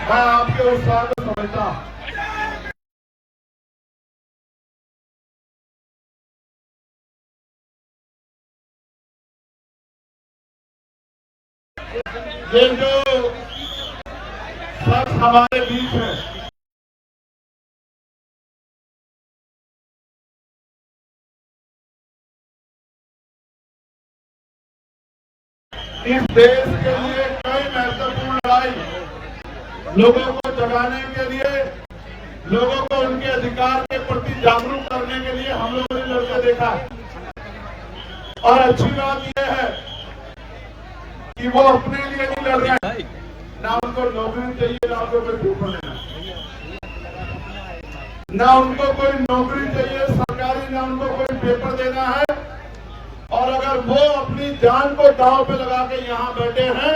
मैं आपके उत्साह को समझता हूं। ये जो शख्स हमारे बीच है, इस देश के लिए कई महत्वपूर्ण लड़ाई, लोगों को जगाने के लिए, लोगों को उनके अधिकार के प्रति जागरूक करने के लिए हम लोगों ने लड़के देखा है। और अच्छी बात यह है कि वो अपने लिए नहीं लड़ रहे हैं, ना उनको नौकरी चाहिए, ना उनको कोई पेपर लेना, ना उनको कोई नौकरी चाहिए सरकारी, ना उनको कोई पेपर देना है। और अगर वो अपनी जान को दांव पे लगा के यहाँ बैठे हैं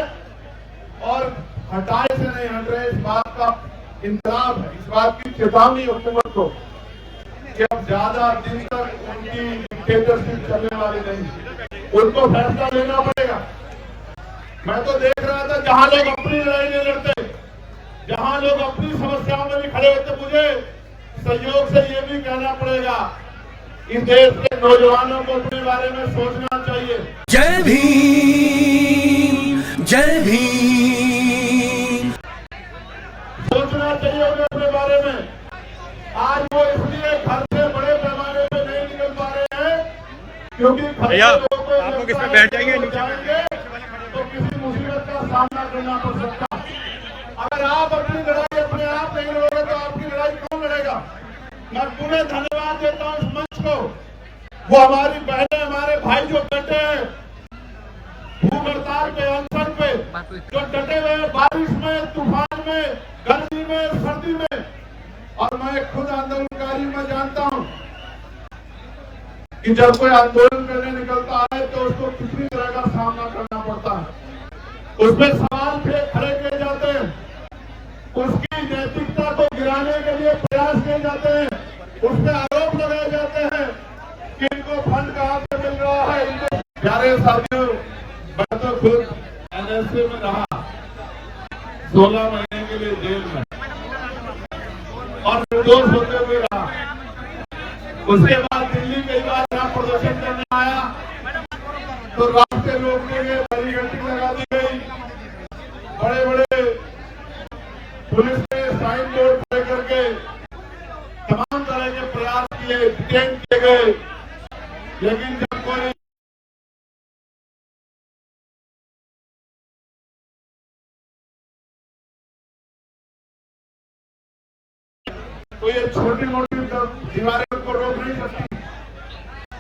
और हटाए से नहीं हट रहे, इस बात का इंतजाम है, इस बात की चेतावनी हुकूमत को कि अब ज्यादा दिन तक उनकी डिक्टेटरशिप चलने वाली नहीं, उनको फैसला लेना पड़ेगा। मैं तो देख रहा था जहां लोग अपनी लड़ाई नहीं लड़ते, जहां लोग अपनी समस्याओं में भी खड़े होते, मुझे सहयोग से ये भी कहना पड़ेगा, इस देश के नौजवानों को अपने बारे में सोचना चाहिए। जय भीम, जय भीम। सोचना चाहिए उन्हें अपने बारे में। आज वो इसलिए घर से बड़े पैमाने पे नहीं निकल पा रहे हैं क्योंकि भैया आप लोग इसमें बैठ जाएंगे, तो किसी मुसीबत का सामना करना पड़ सकता है। अगर आप अपनी लड़ाई अपने आप नहीं लड़ोगे तो आपकी लड़ाई कौन लड़ेगा। मैं पुनः धन्यवाद देता हूं इस मंच को, वो हमारी बहनें, हमारे भाई जो बैठे हैं भूख हड़ताल पे, अनशन पे, जो डटे हुए बारिश में, तूफान में, गर्मी में, सर्दी में। और मैं खुद आंदोलनकारी में जानता हूं कि जब कोई आंदोलन करने निकलता है तो उसको कितनी तरह का सामना करना पड़ता है, उसमें सवाल खड़े किए जाते हैं, उसकी नैतिकता को गिराने के लिए प्रयास किए जाते हैं, उस पर आरोप लगाए जाते हैं कि इनको फंड कहां से मिल रहा है। इनको प्यारे साथियों, मैं तो खुद एनएसए में रहा 16 महीने के लिए जेल में और निर्दोष होते हुए रहा। उसके बाद दिल्ली कई बार यहाँ प्रदर्शन करने आया तो रास्ते रोकने के बैरिकेडिंग लगा दी गई, बड़े बड़े पुलिस ने साइन बोर्ड खड़े करके तमाम तरह के प्रयास किए, डिटेन किए गए। लेकिन जब कोई तो ये छोटी मोटी दीवारें को रोक नहीं सकती।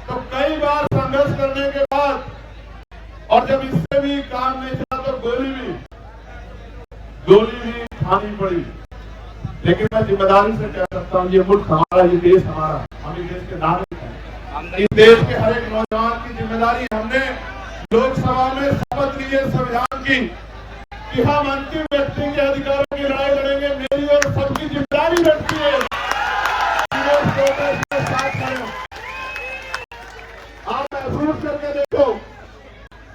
तो कई बार संघर्ष करने के बाद और जब इससे भी काम नहीं चला तो गोली भी खानी पड़ी। लेकिन मैं जिम्मेदारी से कह सकता हूँ, ये मुल्क हमारा, ये देश हमारा, हम इस देश के नागरिक हैं। इस देश के हर एक नौजवान की जिम्मेदारी, हमने लोकसभा में शपथ ली है संविधान की कि हम अंतिम व्यक्ति के अधिकारों की लड़ाई लड़ेंगे। मेरी और सबकी जिम्मेदारी बनती है साथ खड़े। आप महसूस करके देखो,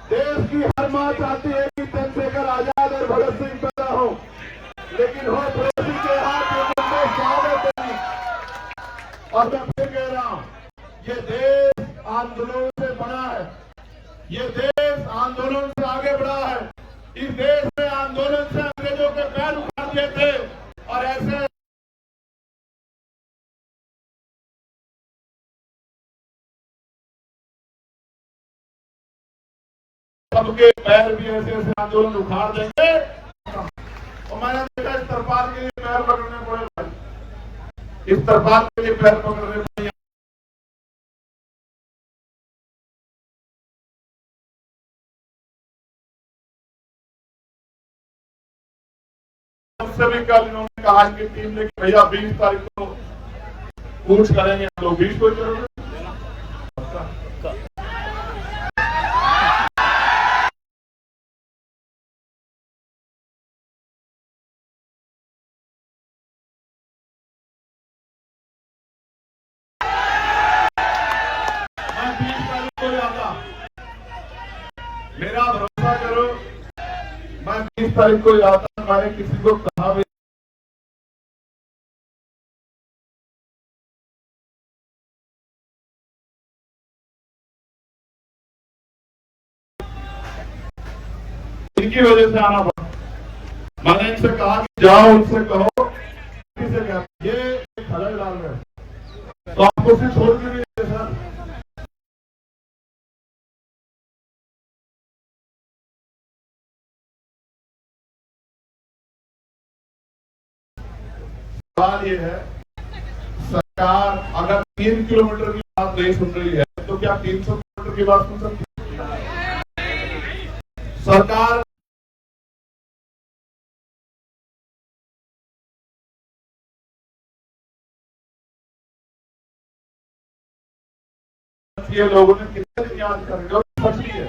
देश की हर मां चाहती है कि चंद्रशेखर आजाद और भगत सिंह पैदा हो, लेकिन हो पड़ोसी के हाथ स्वागत नहीं। और मैं फिर कह रहा हूं, ये देश आंदोलन से बना है, ये देश आंदोलन से आगे बढ़ा है। इस देश में आंदोलन से अंग्रेजों के पैर उखाड़ दिए थे और ऐसे सबके पैर भी ऐसे ऐसे आंदोलन उखाड़ देंगे। और मैंने देखा इस तरपाल के लिए पैर पकड़ने पड़े, इस तरपाल के लिए पैर पकड़ने पड़े। उससे भी कल इन्होंने कहा कि टीम ने कि भैया 20 तारीख को पूछ करेंगे, हम लोग 20 को चलोगे। मैं 20 तारीख को आता मेरा भरोसा करो, मैं 20 तारीख को आता, मैंने किसी को कहा भी इनकी वजह से आना पड़ा। मैंने इनसे कहा कि जाओ उनसे कहो, किसे क्या ये खलल डाल रहे, तो आपको सिर्फ छोड़ के नहीं है सर। सवाल ये है, सरकार अगर 3 किलोमीटर की बात नहीं सुन रही है तो क्या 300 किलोमीटर की बात सुन सकती है? सरकार ये लोगों ने कितने दिन याद करेंगे, और सच भी है,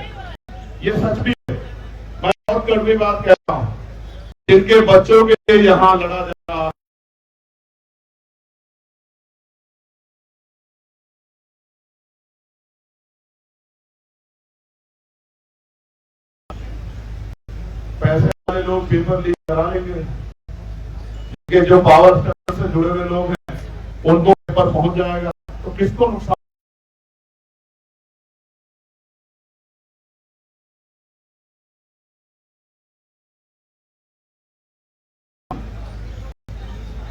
ये सच भी है। मैं बहुत कड़वी बात कहता हूँ, जिनके बच्चों के लिए यहाँ लड़ा जा रहा, पैसे वाले लोग पेपर लीक करा लेंगे, जिनके जो पावर सेक्टर से जुड़े हुए लोग हैं उनको पेपर पहुंच जाएगा, तो किसको नुकसान?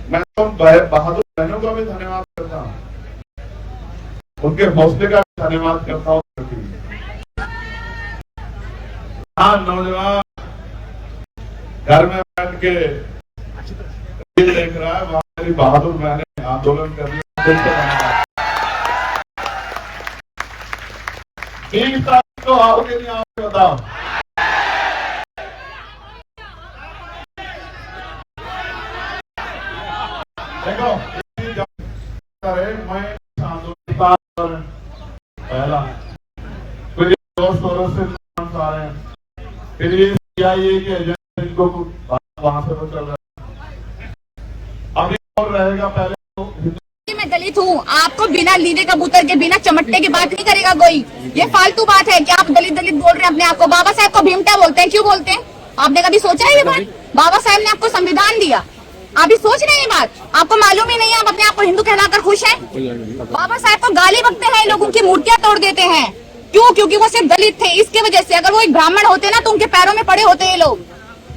मैं तो बहादुर बहनों का भी धन्यवाद करता हूँ, उनके हौसले का भी धन्यवाद करता हूँ। हाँ, नौजवान घर में बैठ के देख रहा है, वहां मेरी बहादुर बहनें आंदोलन कर रही है। 20 तारीख को आओगे नहीं आओगे बताओ? देखो, मैं आंदोलन पहला, फिर दोस्त से आ रहे हैं, फिर ये CIA के एजेंट इनको वहां से तो चल रहा है, अभी और रहेगा। पहले तो मैं दलित हूँ, आपको बिना लीडे कबूतर के बिना चमटने की बात नहीं करेगा कोई। ये फालतू बात है कि आप दलित दलित बोल रहे हैं अपने आप को। बाबा साहब को भीमटा बोलते हैं, क्यों बोलते हैं? आपने कभी सोचा है ये बात? बाबा साहब ने आपको संविधान दिया, आप भी सोच रहे हैं ये बात? आपको मालूम ही नहीं है, आप अपने आप को हिंदू कहलाकर खुश हैं। बाबा साहब को गाली बकते हैं, लोगों की मूर्तियां तोड़ देते हैं, क्यों? क्योंकि वो सिर्फ दलित थे, इसके वजह से। अगर वो एक ब्राह्मण होते ना तो उनके पैरों में पड़े होते ये लोग।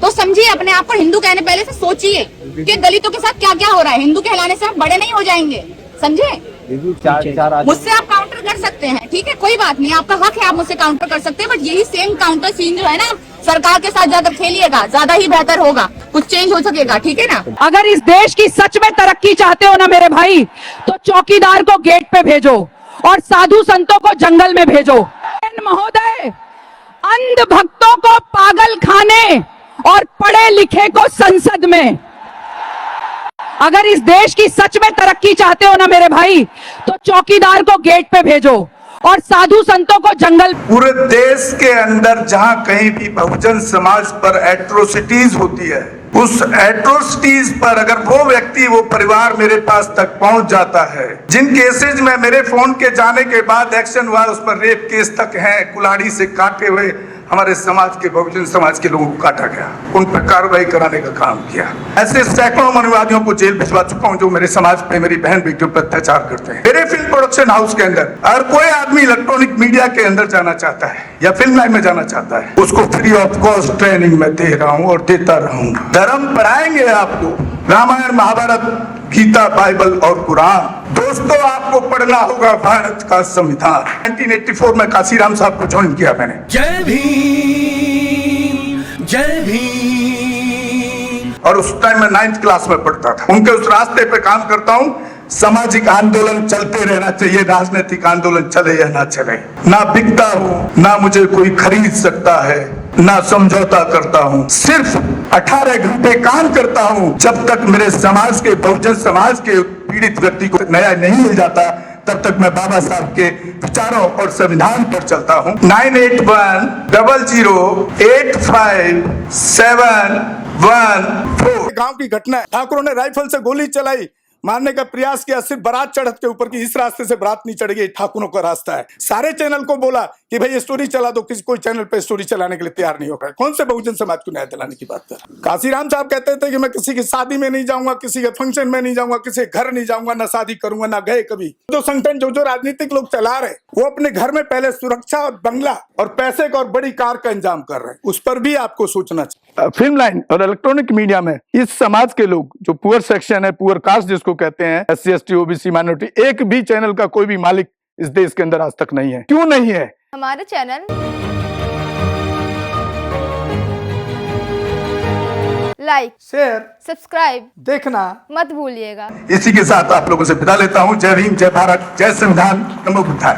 तो समझिए, अपने आप को हिंदू कहने पहले से सोचिए कि दलितों के साथ क्या क्या हो रहा है। हिंदू कहलाने से आप बड़े नहीं हो जाएंगे, समझे? मुझसे आप काउंटर कर सकते हैं, ठीक है, कोई बात नहीं, आपका हक है, आप मुझसे काउंटर कर सकते हैं। बट यही सेम काउंटर सीन जो है ना, सरकार के साथ जाकर खेलिएगा, ज्यादा ही बेहतर होगा, कुछ चेंज हो सकेगा, ठीक है ना? अगर इस देश की सच में तरक्की चाहते हो ना मेरे भाई, तो चौकीदार को गेट पे भेजो और साधु संतों को जंगल में भेजो। महोदय, अंध भक्तों को पागल खाने और पढ़े लिखे को संसद में। अगर इस देश की सच में तरक्की चाहते हो ना मेरे भाई, तो चौकीदार को गेट पे भेजो और साधु संतों को जंगल। पूरे देश के अंदर जहां कहीं भी बहुजन समाज पर एट्रोसिटीज होती है, उस एट्रोसिटीज पर अगर वो व्यक्ति, वो परिवार मेरे पास तक पहुंच जाता है, जिन केसेज में मेरे फोन के जाने के बाद एक्शन हुआ, उस पर रेप केस तक है, कुल्हाड़ी से काटे हुए हमारे समाज के, बहुजन समाज के लोगों को काटा गया, उन पर कार्रवाई कराने का काम किया। ऐसे सैकड़ों मनुवादियों को जेल भिजवा चुका हूं जो मेरे समाज पे, मेरी बहन बेटियों पर अत्याचार करते हैं। मेरे फिल्म प्रोडक्शन हाउस के अंदर अगर कोई आदमी इलेक्ट्रॉनिक मीडिया के अंदर जाना चाहता है या फिल्म लाइन में जाना चाहता है, उसको फ्री ऑफ कॉस्ट ट्रेनिंग में दे रहा हूं और देता रहूंगा। धर्म पढ़ाएंगे आपको, रामायण, महाभारत, गीता, बाइबल और कुरान। दोस्तों, आपको पढ़ना होगा भारत का संविधान। 1984 में काशीराम साहब को ज्वाइन किया मैंने। जय भीम, जय भीम। और उस टाइम में 9th क्लास में पढ़ता था। उनके उस रास्ते पे काम करता हूँ। सामाजिक आंदोलन चलते रहना चाहिए, राजनीतिक आंदोलन चले या ना चले। ना बिकता हूँ, ना मुझे कोई खरीद सकता है, ना समझौता करता हूँ। सिर्फ 18 घंटे काम करता हूँ। जब तक मेरे समाज के, बहुजन समाज के पीड़ित व्यक्ति को न्याय नहीं मिल जाता, तब तक मैं बाबा साहब के विचारों और संविधान पर चलता हूँ। 9810085714। गांव की घटना है, ठाकुरों ने राइफल से गोली चलाई, मारने का प्रयास किया, सिर्फ बारात चढ़त के ऊपर की इस रास्ते से बारात नहीं चढ़ेगी, ठाकुरों का रास्ता है। सारे चैनल को बोला कि भाई स्टोरी चला दो, किसी कोई चैनल पे स्टोरी चलाने के लिए तैयार नहीं होगा। कौन से बहुजन समाज को न्याय दिलाने की बात कर रहा है? काशीराम साहब कहते थे कि मैं किसी की शादी में नहीं जाऊंगा, किसी के फंक्शन में नहीं जाऊंगा, किसी के घर नहीं जाऊंगा, ना शादी करूंगा, ना गए कभी। जो संगठन जो राजनीतिक लोग चला रहे वो अपने घर में पहले सुरक्षा और बंगला और पैसे का और बड़ी कार का इंतजाम कर रहे हैं, उस पर भी आपको सोचना चाहिए। फिल्म लाइन और इलेक्ट्रॉनिक मीडिया में इस समाज के लोग जो पुअर सेक्शन है, पुअर कास्ट जिसको कहते हैं, SC ST OBC माइनॉरिटी, एक भी चैनल का कोई भी मालिक इस देश के अंदर आज तक नहीं है। क्यों नहीं है? हमारे चैनल लाइक, शेयर, सब्सक्राइब देखना मत भूलिएगा। इसी के साथ आप लोगों से विदा लेता हूं। जय भीम, जय भारत, जय संविधान, नमो बुद्धाय।